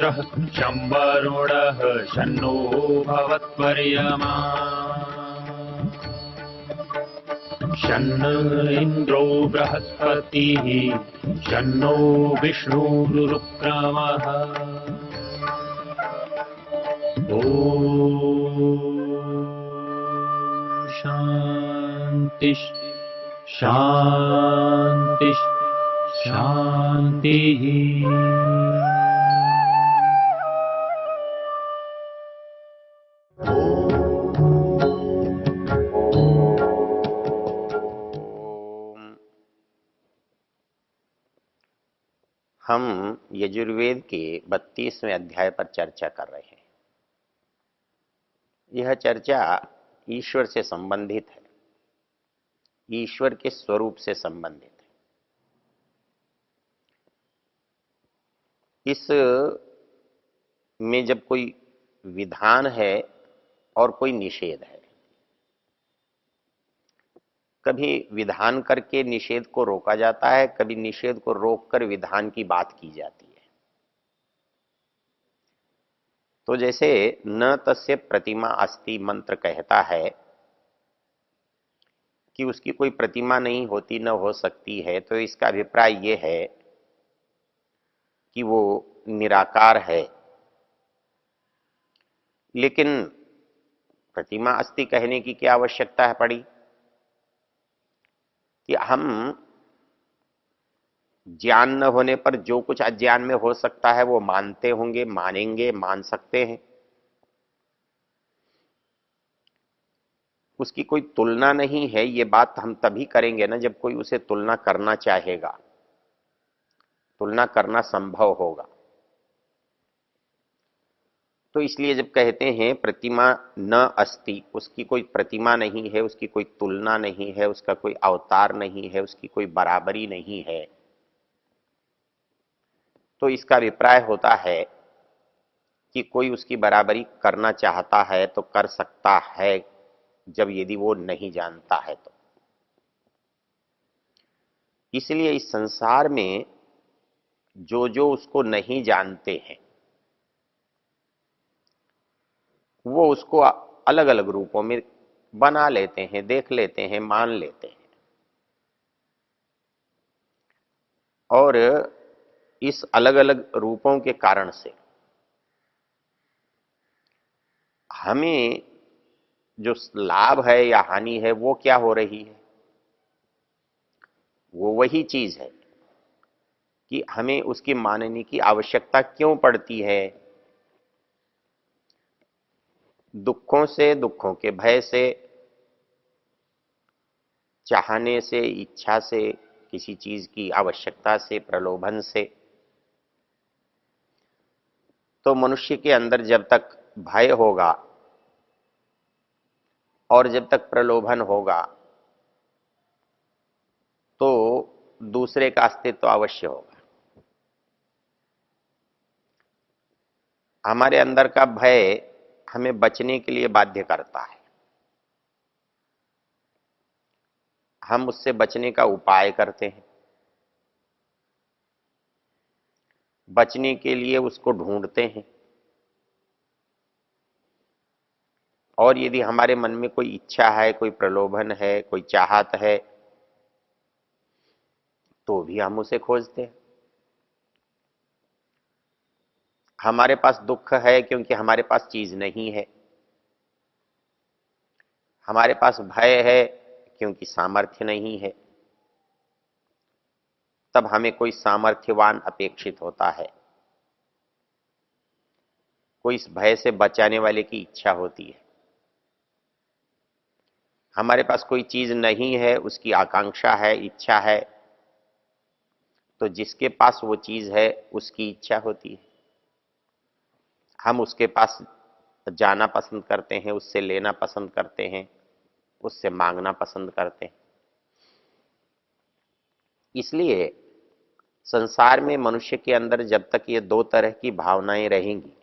मित्रः शं वरुणः शन्नो भवत्वर्यमा शन्न इन्द्रो बृहस्पतिः शन्नो विष्णुरुक्रमः ॐ शान्ति शान्ति शान्तिः। हम यजुर्वेद के 32वें अध्याय पर चर्चा कर रहे हैं। यह चर्चा ईश्वर से संबंधित है, ईश्वर के स्वरूप से संबंधित है। इस में जब कोई विधान है और कोई निषेध है, कभी विधान करके निषेध को रोका जाता है, कभी निषेध को रोककर विधान की बात की जाती है। तो जैसे न तस्य प्रतिमा अस्ति मंत्र कहता है कि उसकी कोई प्रतिमा नहीं होती, न हो सकती है, तो इसका अभिप्राय यह है कि वो निराकार है। लेकिन प्रतिमा अस्ति कहने की क्या आवश्यकता है पड़ी कि हम ज्ञान न होने पर जो कुछ अज्ञान में हो सकता है वो मानते होंगे, मानेंगे, मान सकते हैं। उसकी कोई तुलना नहीं है, ये बात हम तभी करेंगे ना जब कोई उसे तुलना करना चाहेगा, तुलना करना संभव होगा। तो इसलिए जब कहते हैं प्रतिमा न अस्ति, उसकी कोई प्रतिमा नहीं है, उसकी कोई तुलना नहीं है, उसका कोई अवतार नहीं है, उसकी कोई बराबरी नहीं है, तो इसका अभिप्राय होता है कि कोई उसकी बराबरी करना चाहता है तो कर सकता है, जब यदि वो नहीं जानता है तो। इसलिए इस संसार में जो जो उसको नहीं जानते हैं वो उसको अलग अलग रूपों में बना लेते हैं, देख लेते हैं, मान लेते हैं। और इस अलग अलग रूपों के कारण से हमें जो लाभ है या हानि है वो क्या हो रही है? वो वही चीज है कि हमें उसकी मानने की आवश्यकता क्यों पड़ती है। दुखों से, दुखों के भय से, चाहने से, इच्छा से, किसी चीज की आवश्यकता से, प्रलोभन से, तो मनुष्य के अंदर जब तक भय होगा और जब तक प्रलोभन होगा तो दूसरे का अस्तित्व अवश्य होगा। हमारे अंदर का भय हमें बचने के लिए बाध्य करता है। हम उससे बचने का उपाय करते हैं, बचने के लिए उसको ढूंढते हैं। और यदि हमारे मन में कोई इच्छा है, कोई प्रलोभन है, कोई चाहत है, तो भी हम उसे खोजते हैं। हमारे पास दुख है क्योंकि हमारे पास चीज नहीं है, हमारे पास भय है क्योंकि सामर्थ्य नहीं है। तब हमें कोई सामर्थ्यवान अपेक्षित होता है, कोई इस भय से बचाने वाले की इच्छा होती है। हमारे पास कोई चीज नहीं है, उसकी आकांक्षा है, इच्छा है, तो जिसके पास वो चीज है उसकी इच्छा होती है। हम उसके पास जाना पसंद करते हैं, उससे लेना पसंद करते हैं, उससे मांगना पसंद करते हैं। इसलिए संसार में मनुष्य के अंदर जब तक ये दो तरह की भावनाएं रहेंगी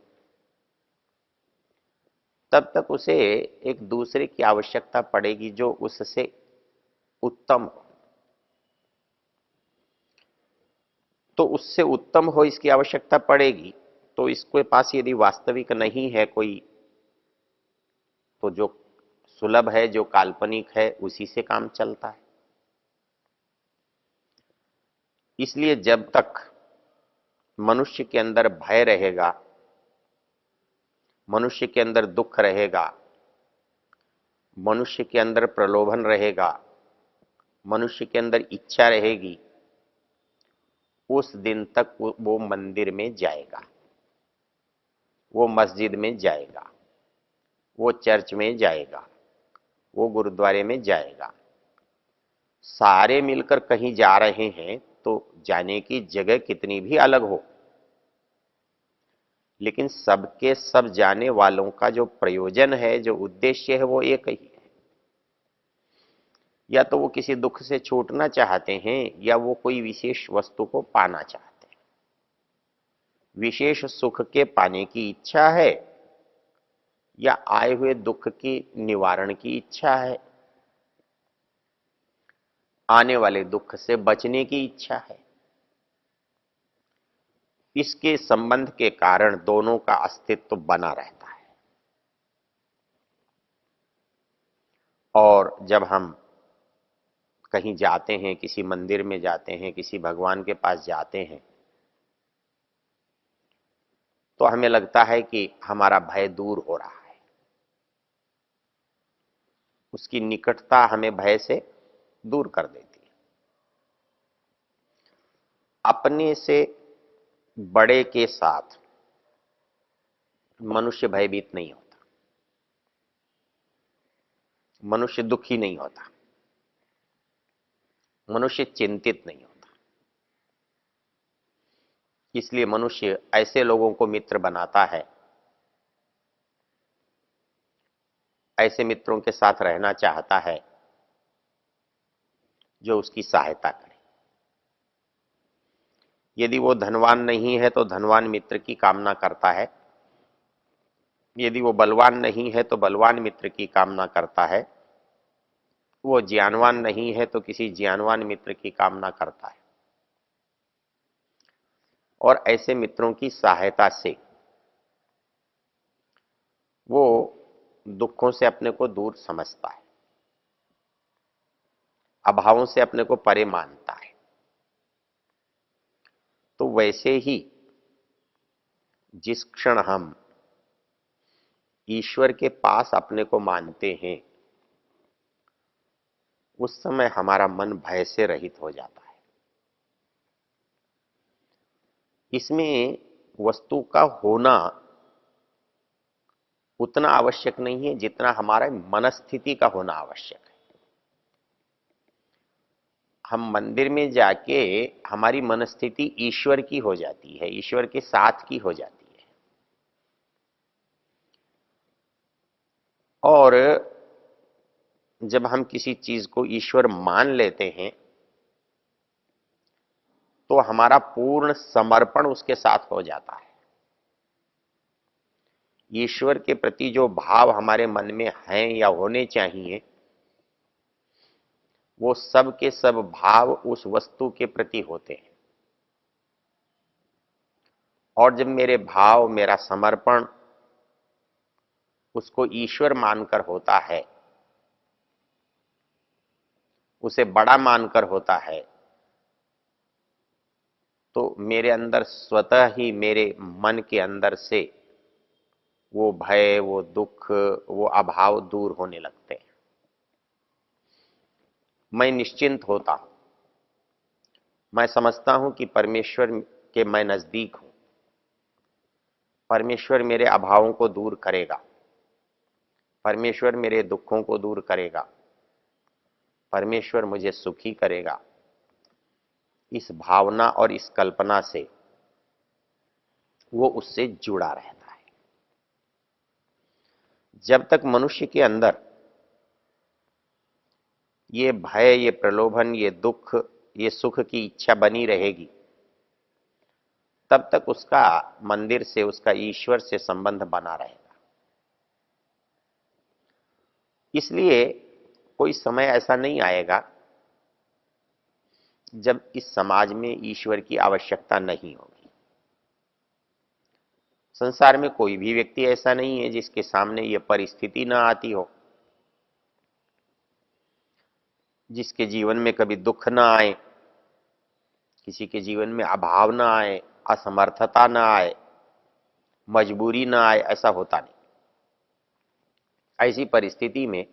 तब तक उसे एक दूसरे की आवश्यकता पड़ेगी जो उससे उत्तम हो। तो उससे उत्तम हो इसकी आवश्यकता पड़ेगी, तो इसके पास यदि वास्तविक नहीं है कोई, तो जो सुलभ है, जो काल्पनिक है, उसी से काम चलता है। इसलिए जब तक मनुष्य के अंदर भय रहेगा, मनुष्य के अंदर दुख रहेगा, मनुष्य के अंदर प्रलोभन रहेगा, मनुष्य के अंदर इच्छा रहेगी, उस दिन तक वो मंदिर में जाएगा, वो मस्जिद में जाएगा, वो चर्च में जाएगा, वो गुरुद्वारे में जाएगा। सारे मिलकर कहीं जा रहे हैं तो जाने की जगह कितनी भी अलग हो, लेकिन सबके सब जाने वालों का जो प्रयोजन है, जो उद्देश्य है, वो एक ही है। या तो वो किसी दुख से छूटना चाहते हैं, या वो कोई विशेष वस्तु को पाना चाहते हैं। विशेष सुख के पाने की इच्छा है, या आए हुए दुख की निवारण की इच्छा है, आने वाले दुख से बचने की इच्छा है। इसके संबंध के कारण दोनों का अस्तित्व बना रहता है। और जब हम कहीं जाते हैं, किसी मंदिर में जाते हैं, किसी भगवान के पास जाते हैं, तो हमें लगता है कि हमारा भय दूर हो रहा है। उसकी निकटता हमें भय से दूर कर देती है। अपने से बड़े के साथ मनुष्य भयभीत नहीं होता, मनुष्य दुखी नहीं होता, मनुष्य चिंतित नहीं होता। इसलिए मनुष्य ऐसे लोगों को मित्र बनाता है, ऐसे मित्रों के साथ रहना चाहता है जो उसकी सहायता करे। यदि वो धनवान नहीं है तो धनवान मित्र की कामना करता है, यदि वो बलवान नहीं है तो बलवान मित्र की कामना करता है, वो ज्ञानवान नहीं है तो किसी ज्ञानवान मित्र की कामना करता है। और ऐसे मित्रों की सहायता से वो दुखों से अपने को दूर समझता है, अभावों से अपने को परे मानता है। तो वैसे ही जिस क्षण हम ईश्वर के पास अपने को मानते हैं, उस समय हमारा मन भय से रहित हो जाता है। इसमें वस्तु का होना उतना आवश्यक नहीं है जितना हमारा मनस्थिति का होना आवश्यक है। हम मंदिर में जाके हमारी मनस्थिति ईश्वर की हो जाती है, ईश्वर के साथ की हो जाती है। और जब हम किसी चीज को ईश्वर मान लेते हैं तो हमारा पूर्ण समर्पण उसके साथ हो जाता है। ईश्वर के प्रति जो भाव हमारे मन में हैं या होने चाहिए, वो सब के सब भाव उस वस्तु के प्रति होते हैं। और जब मेरे भाव, मेरा समर्पण उसको ईश्वर मानकर होता है, उसे बड़ा मानकर होता है, तो मेरे अंदर स्वतः ही, मेरे मन के अंदर से वो भय, वो दुख, वो अभाव दूर होने लगते हैं। मैं निश्चिंत होता हूं। मैं समझता हूं कि परमेश्वर के मैं नजदीक हूं। परमेश्वर मेरे अभावों को दूर करेगा, परमेश्वर मेरे दुखों को दूर करेगा, परमेश्वर मुझे सुखी करेगा। इस भावना और इस कल्पना से वो उससे जुड़ा रहता है। जब तक मनुष्य के अंदर ये भय, ये प्रलोभन, ये दुख, ये सुख की इच्छा बनी रहेगी, तब तक उसका मंदिर से, उसका ईश्वर से संबंध बना रहेगा। इसलिए कोई समय ऐसा नहीं आएगा जब इस समाज में ईश्वर की आवश्यकता नहीं होगी। संसार में कोई भी व्यक्ति ऐसा नहीं है जिसके सामने यह परिस्थिति ना आती हो, जिसके जीवन में कभी दुख ना आए, किसी के जीवन में अभाव ना आए, असमर्थता ना आए, मजबूरी ना आए, ऐसा होता नहीं। ऐसी परिस्थिति में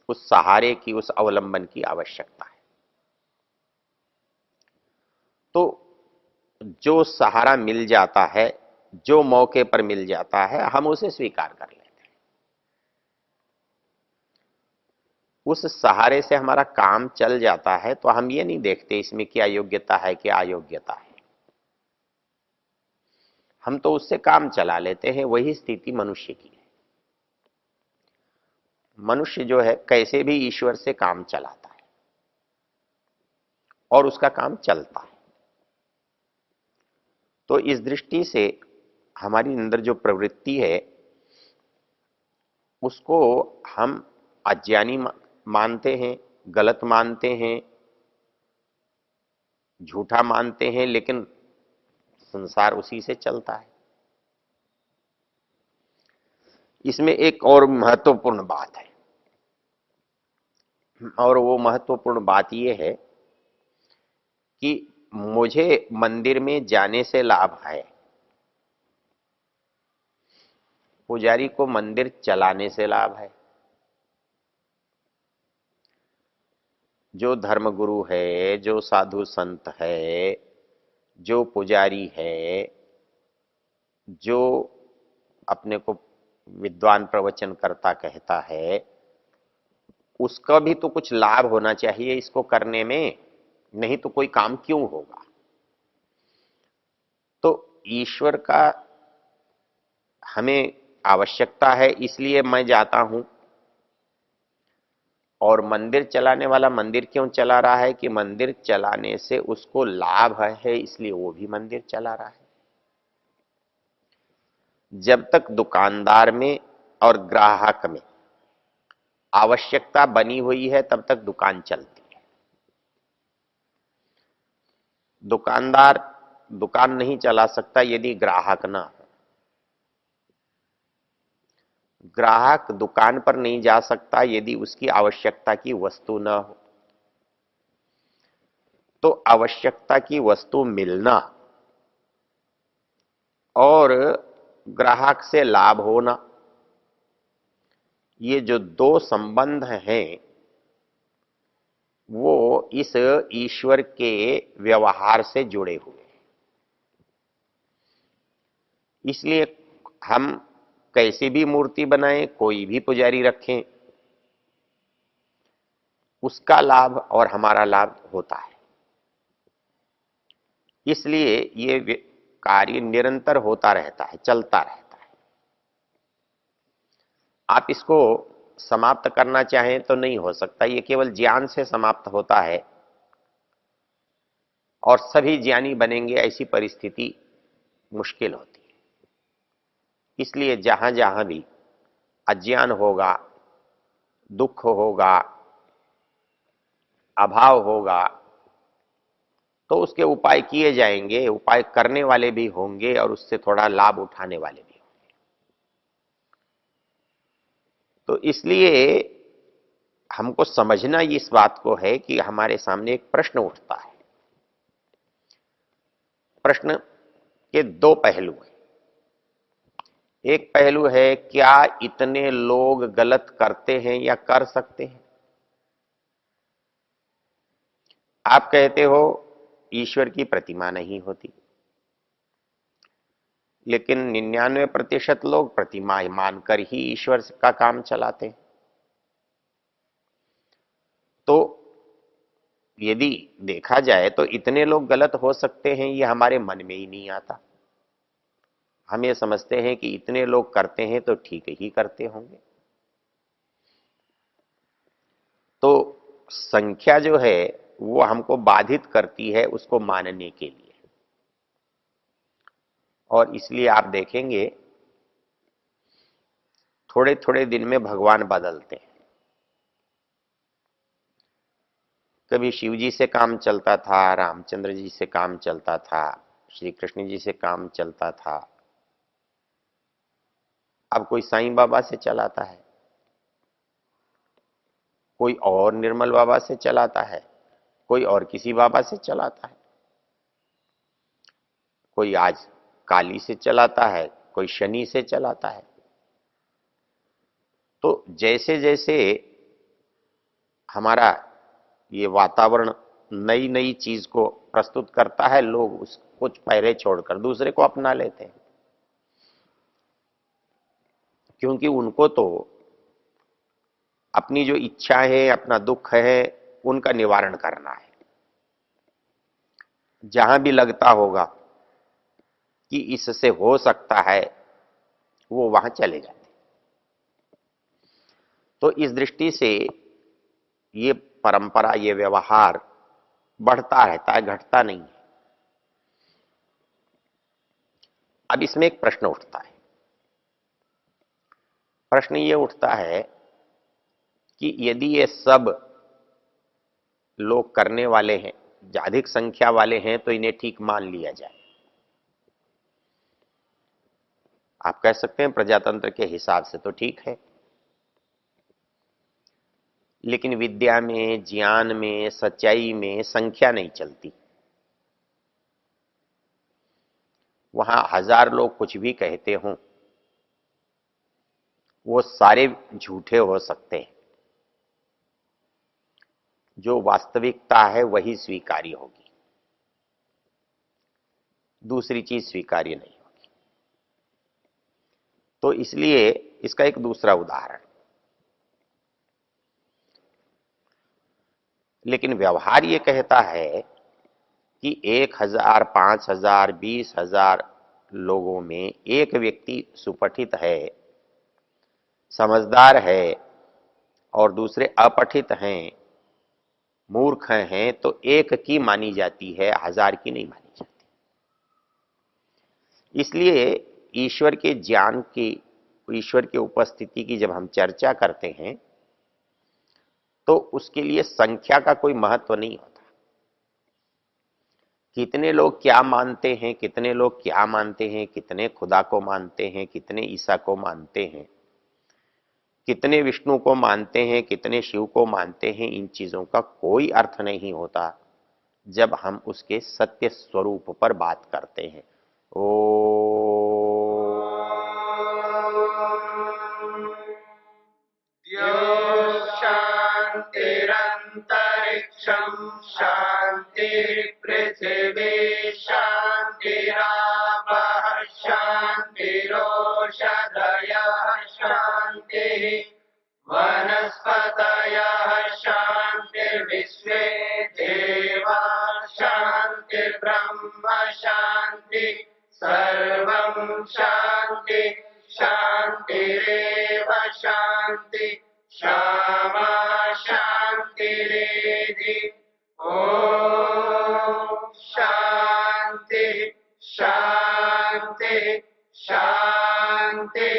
उस सहारे की, उस अवलंबन की आवश्यकता है। तो जो सहारा मिल जाता है, जो मौके पर मिल जाता है, हम उसे स्वीकार कर लेते हैं। उस सहारे से हमारा काम चल जाता है तो हम ये नहीं देखते इसमें क्या योग्यता है, क्या अयोग्यता है। हम तो उससे काम चला लेते हैं। वही स्थिति मनुष्य की है। मनुष्य जो है कैसे भी ईश्वर से काम चलाता है और उसका काम चलता है। तो इस दृष्टि से हमारी अंदर जो प्रवृत्ति है उसको हम अज्ञानी मानते हैं, गलत मानते हैं, झूठा मानते हैं, लेकिन संसार उसी से चलता है। इसमें एक और महत्वपूर्ण बात है, और वो महत्वपूर्ण बात ये है कि मुझे मंदिर में जाने से लाभ है, पुजारी को मंदिर चलाने से लाभ है। जो धर्मगुरु है, जो साधु संत है, जो पुजारी है, जो अपने को विद्वान प्रवचन करता कहता है, उसका भी तो कुछ लाभ होना चाहिए इसको करने में, नहीं तो कोई काम क्यों होगा। तो ईश्वर का हमें आवश्यकता है, इसलिए मैं जाता हूं। और मंदिर चलाने वाला मंदिर क्यों चला रहा है कि मंदिर चलाने से उसको लाभ है, इसलिए वो भी मंदिर चला रहा है। जब तक दुकानदार में और ग्राहक में आवश्यकता बनी हुई है तब तक दुकान चलती है। दुकानदार दुकान नहीं चला सकता यदि ग्राहक ना हो। ग्राहक दुकान पर नहीं जा सकता यदि उसकी आवश्यकता की वस्तु न हो। तो आवश्यकता की वस्तु मिलना और ग्राहक से लाभ होना, ये जो दो संबंध हैं वो इस ईश्वर के व्यवहार से जुड़े हुए हैं। इसलिए हम कैसी भी मूर्ति बनाएं, कोई भी पुजारी रखें, उसका लाभ और हमारा लाभ होता है। इसलिए ये कार्य निरंतर होता रहता है, चलता रहता है। आप इसको समाप्त करना चाहें तो नहीं हो सकता, ये केवल ज्ञान से समाप्त होता है और सभी ज्ञानी बनेंगे ऐसी परिस्थिति मुश्किल होती है। इसलिए जहां जहां भी अज्ञान होगा, दुख होगा, अभाव होगा, तो उसके उपाय किए जाएंगे, उपाय करने वाले भी होंगे और उससे थोड़ा लाभ उठाने वाले भी होंगे। तो इसलिए हमको समझना इस बात को है कि हमारे सामने एक प्रश्न उठता है। प्रश्न के दो पहलू हैं। एक पहलू है, क्या इतने लोग गलत करते हैं या कर सकते हैं? आप कहते हो ईश्वर की प्रतिमा नहीं होती, लेकिन 99% लोग प्रतिमा मानकर ही ईश्वर का काम चलाते हैं। तो यदि देखा जाए तो इतने लोग गलत हो सकते हैं ये हमारे मन में ही नहीं आता। हम ये समझते हैं कि इतने लोग करते हैं तो ठीक ही करते होंगे। तो संख्या जो है वो हमको बाधित करती है उसको मानने के लिए। और इसलिए आप देखेंगे थोड़े थोड़े दिन में भगवान बदलते हैं। कभी शिव जी से काम चलता था, रामचंद्र जी से काम चलता था, श्री कृष्ण जी से काम चलता था, अब कोई साईं बाबा से चलाता है, कोई और निर्मल बाबा से चलाता है, कोई और किसी बाबा से चलाता है, कोई आज काली से चलाता है, कोई शनि से चलाता है। तो जैसे जैसे हमारा ये वातावरण नई नई चीज को प्रस्तुत करता है, लोग उस कुछ पहले छोड़कर दूसरे को अपना लेते हैं, क्योंकि उनको तो अपनी जो इच्छा है, अपना दुख है, उनका निवारण करना है। जहां भी लगता होगा कि इससे हो सकता है, वो वहां चले जाते। तो इस दृष्टि से ये परंपरा, ये व्यवहार बढ़ता रहता है, घटता नहीं है। अब इसमें एक प्रश्न उठता है। प्रश्न ये उठता है कि यदि ये सब लोग करने वाले हैं, अधिक संख्या वाले हैं, तो इन्हें ठीक मान लिया जाए। आप कह सकते हैं प्रजातंत्र के हिसाब से तो ठीक है, लेकिन विद्या में, ज्ञान में, सच्चाई में संख्या नहीं चलती। वहां 1000 लोग कुछ भी कहते हों, वो सारे झूठे हो सकते हैं। जो वास्तविकता है वही स्वीकार्य होगी, दूसरी चीज स्वीकार्य नहीं होगी। तो इसलिए इसका एक दूसरा उदाहरण, लेकिन व्यवहार ये कहता है कि 1000, 5000, 20,000 लोगों में एक व्यक्ति सुपठित है, समझदार है, और दूसरे अपठित हैं, मूर्ख हैं, तो एक की मानी जाती है, 1000 की नहीं मानी जाती। इसलिए ईश्वर के ज्ञान की, ईश्वर की उपस्थिति की जब हम चर्चा करते हैं, तो उसके लिए संख्या का कोई महत्व नहीं होता। कितने लोग क्या मानते हैं, कितने लोग क्या मानते हैं, कितने खुदा को मानते हैं, कितने ईसा को मानते हैं, कितने विष्णु को मानते हैं, कितने शिव को मानते हैं, इन चीजों का कोई अर्थ नहीं होता जब हम उसके सत्य स्वरूप पर बात करते हैं। ओ शांतिरंतरिक्षम शांति पृथिवी शांतिरापः शांतिरोषधयः शांति वनस्पतयः शांतिर्विश्वे देवा शांतिर्ब्रह्म शांति सर्वं शांति शांतिरेव शांति क्षमा शांतिरेधि। ओम शांति शांति शांति।